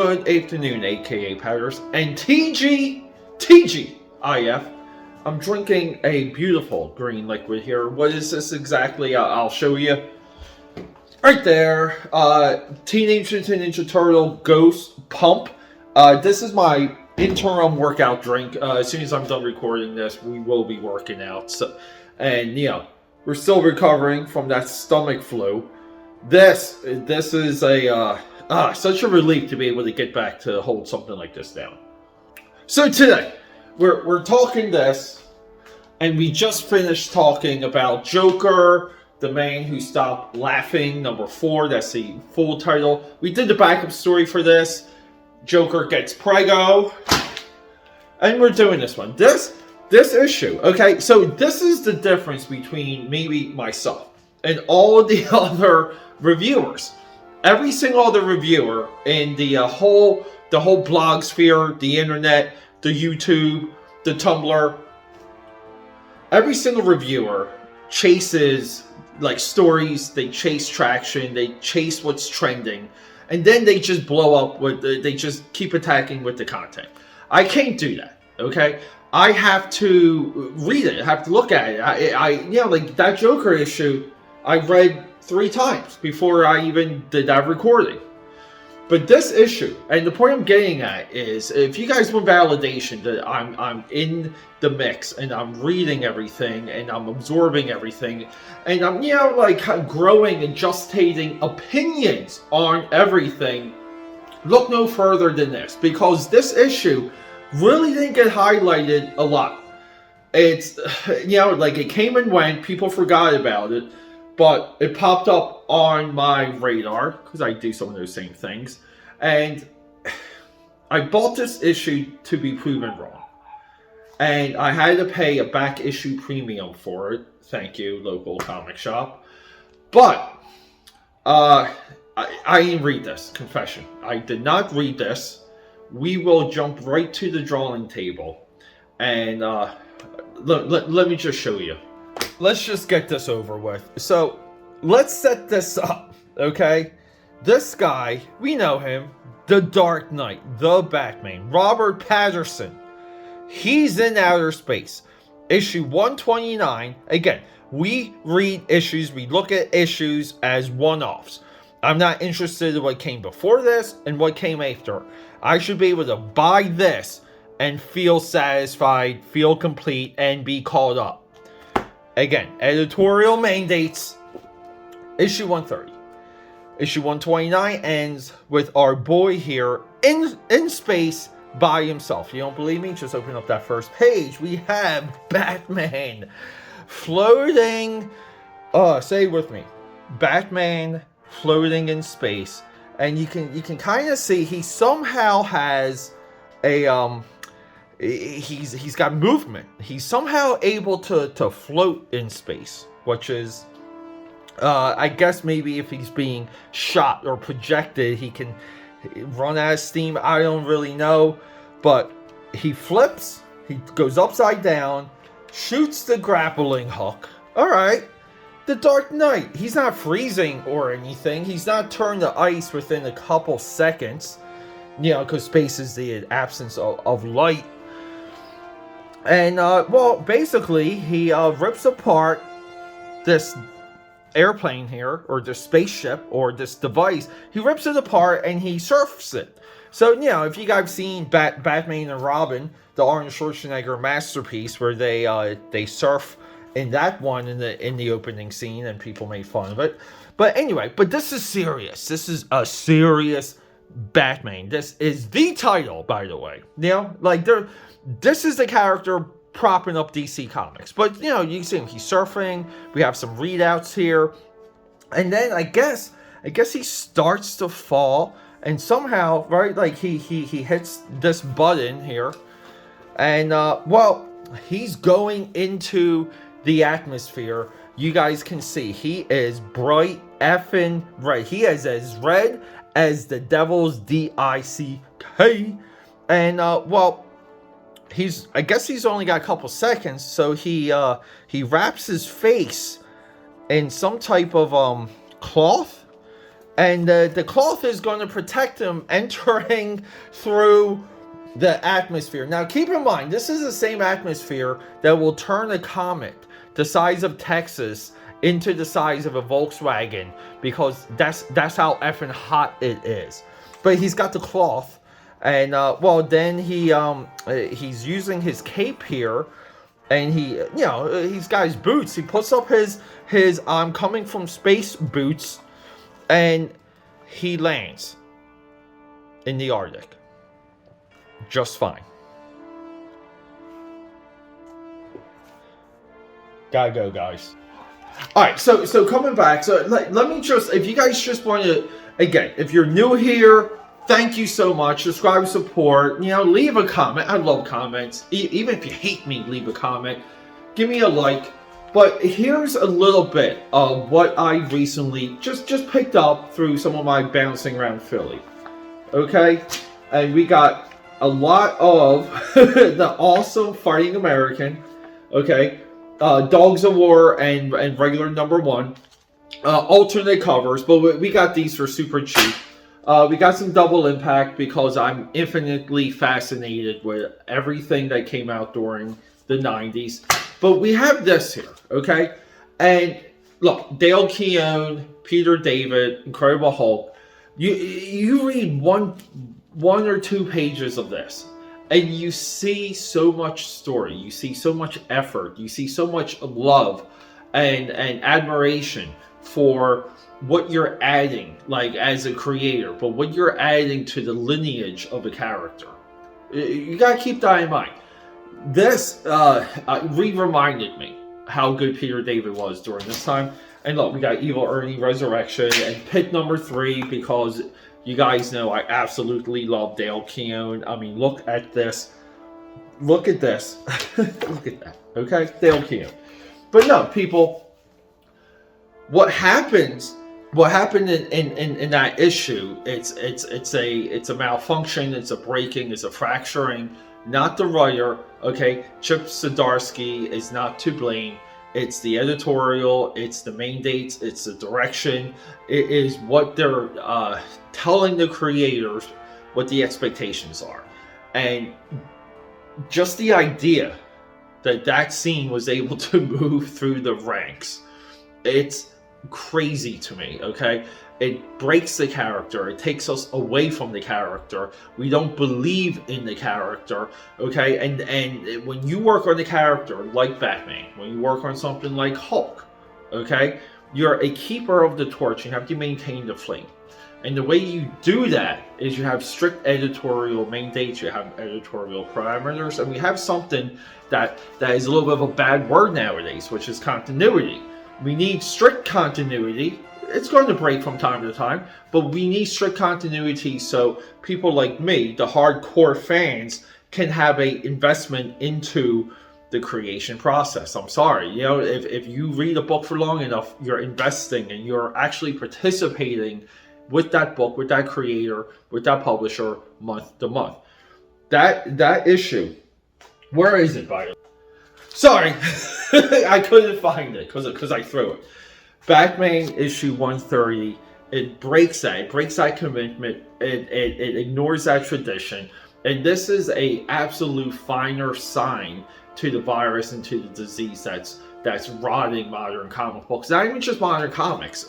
Good afternoon, AKAPADers, and TGIF. I'm drinking a beautiful green liquid here. What is this exactly? I'll show you. Right there, Teenage Mutant Ninja Turtle Ghost Pump. This is my interim workout drink. As soon as I'm done recording this, we will be working out. And we're still recovering from that stomach flu. This is such a relief to be able to get back to hold something like this down. So today, we're talking this, and we just finished talking about Joker, the Man Who Stopped Laughing, number 4. That's the full title. We did the backup story for this. Joker gets prego, and we're doing this one. This issue, okay? So this is the difference between maybe myself and all the other reviewers. Every single other reviewer in the whole blog sphere, the internet, the YouTube, the Tumblr, every single reviewer chases like stories, they chase traction, they chase what's trending, and then they just blow up they just keep attacking with the content. I can't do that, okay? I have to read it, I have to look at it. I like that Joker issue, I read 3 times before I even did that recording. But this issue, and the point I'm getting at is, if you guys want validation that I'm in the mix and I'm reading everything and I'm absorbing everything and I'm growing and gestating opinions on everything, look no further than this, because this issue really didn't get highlighted a lot. It's it came and went, people forgot about it. But it popped up on my radar, because I do some of those same things. And I bought this issue to be proven wrong. And I had to pay a back issue premium for it. Thank you, local comic shop. But I didn't read this, confession. I did not read this. We will jump right to the drawing table. And let me just show you. Let's just get this over with. So, let's set this up, okay? This guy, we know him, the Dark Knight, the Batman, Robert Pattinson. He's in outer space. Issue 129. Again, we read issues, we look at issues as one-offs. I'm not interested in what came before this and what came after. I should be able to buy this and feel satisfied, feel complete, and be caught up. Again, editorial mandates, issue 130. Issue 129 ends with our boy here in space by himself. You don't believe me? Just open up that first page. We have Batman floating. Say it with me. Batman floating in space. And you can kind of see he somehow has a he's got movement. He's somehow able to float in space, which is I guess maybe if he's being shot or projected, he can run out of steam. I don't really know, but he flips, he goes upside down, shoots the grappling hook. All right, the Dark Knight, he's not freezing or anything. He's not turned to ice within a couple seconds, because space is the absence of light. And, basically, he rips apart this airplane here, or this spaceship, or this device. He rips it apart, and he surfs it. So, if you guys have seen Batman and Robin, the Arnold Schwarzenegger masterpiece, where they surf in that one in the opening scene, and people made fun of it. But anyway, this is serious. This is a serious Batman. This is the title, by the way. This is the character propping up DC Comics. But, you see him, he's surfing. We have some readouts here. And then, I guess he starts to fall. And somehow, right, he hits this button here. And, he's going into the atmosphere. You guys can see he is bright effing red. He is as red as the devil's D-I-C-K. And, I guess he's only got a couple seconds, so he wraps his face in some type of cloth, and the cloth is going to protect him entering through the atmosphere. Now, keep in mind, this is the same atmosphere that will turn a comet the size of Texas into the size of a Volkswagen, because that's how effing hot it is. But he's got the cloth, and well, then he's using his cape here, and he's got his boots. He puts up his I'm coming from space boots, and he lands in the Arctic just fine. Gotta go, guys. All right, so coming back, so let me just, if you guys just want to, again, if you're new here, thank you so much. Subscribe, support, leave a comment. I love comments. Even if you hate me, leave a comment. Give me a like. But here's a little bit of what I recently just picked up through some of my bouncing around Philly. Okay? And we got a lot of the awesome Fighting American. Okay? Dogs of War and regular #1. Alternate covers, but we got these for super cheap. We got some Double Impact because I'm infinitely fascinated with everything that came out during the 90s. But we have this here, okay? And look, Dale Keown, Peter David, Incredible Hulk. You read one or two pages of this, and you see so much story. You see so much effort. You see so much love and admiration for what you're adding, like as a creator, but what you're adding to the lineage of a character. You gotta keep that in mind. This reminded me how good Peter David was during this time. And look, we got Evil Ernie Resurrection and Pit #3, because you guys know I absolutely love Dale Keown. I mean, look at this. Look at this. Look at that. Okay? Dale Keown. But no, people, what happened in that issue, it's a malfunction, it's a breaking, it's a fracturing. Not the writer, okay? Chip Zdarsky is not to blame. It's the editorial, it's the main dates, it's the direction. It is what they're telling the creators what the expectations are. And just the idea that scene was able to move through the ranks, it's crazy to me, okay? It breaks the character. It takes us away from the character. We don't believe in the character, okay? And when you work on the character like Batman, when you work on something like Hulk, okay? You're a keeper of the torch. You have to maintain the flame. And the way you do that is you have strict editorial mandates, you have editorial parameters, and we have something that is a little bit of a bad word nowadays, which is continuity. We need strict continuity. It's going to break from time to time, but we need strict continuity so people like me, the hardcore fans, can have a investment into the creation process. I'm sorry, if you read a book for long enough, you're investing and you're actually participating with that book, with that creator, with that publisher, month to month. That issue, where is it, by the way? Sorry, I couldn't find it because I threw it. Batman issue 130, it breaks that commitment, it ignores that tradition, and this is a absolute finer sign to the virus and to the disease that's rotting modern comic books. Not even just modern comics.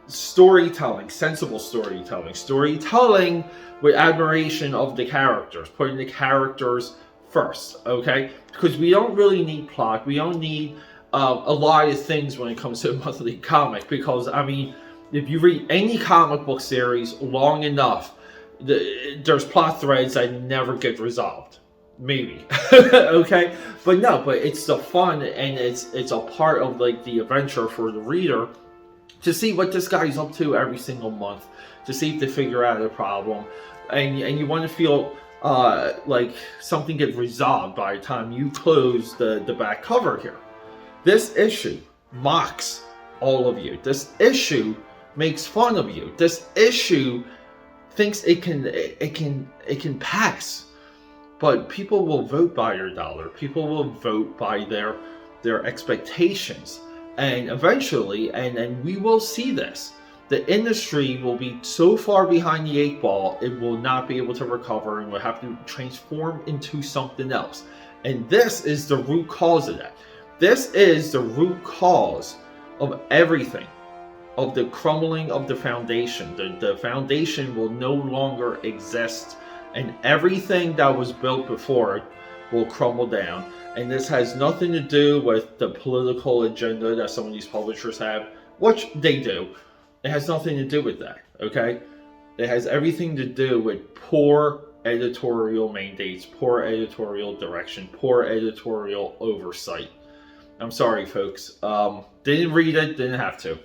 Storytelling, sensible storytelling with admiration of the characters, putting the characters first, okay? Because we don't really need plot, we don't need a lot of things when it comes to a monthly comic, because I mean, if you read any comic book series long enough, there's plot threads that never get resolved. Maybe. Okay? But it's the fun, and it's a part of like the adventure for the reader to see what this guy's up to every single month, to see if they figure out a problem, and you want to feel like something gets resolved by the time you close the back cover here. This issue mocks all of you. This issue makes fun of you. This issue thinks it can pass. But people will vote by their dollar. People will vote by their expectations. And eventually, and we will see this. the industry will be so far behind the 8 ball, it will not be able to recover and will have to transform into something else. And this is the root cause of that. This is the root cause of everything, of the crumbling of the foundation. The foundation will no longer exist, and everything that was built before it will crumble down. And this has nothing to do with the political agenda that some of these publishers have, which they do. It has nothing to do with that, okay? It has everything to do with poor editorial mandates, poor editorial direction, poor editorial oversight. I'm sorry, folks. Didn't read it, didn't have to.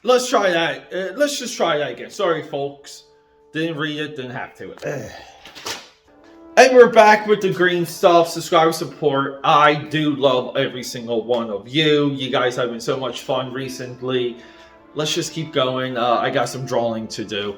Let's try that. Let's just try that again. Sorry, folks. Didn't read it, didn't have to. And we're back with the green stuff. Subscribe, support. I do love every single one of you. You guys have been so much fun recently. Let's just keep going. I got some drawing to do.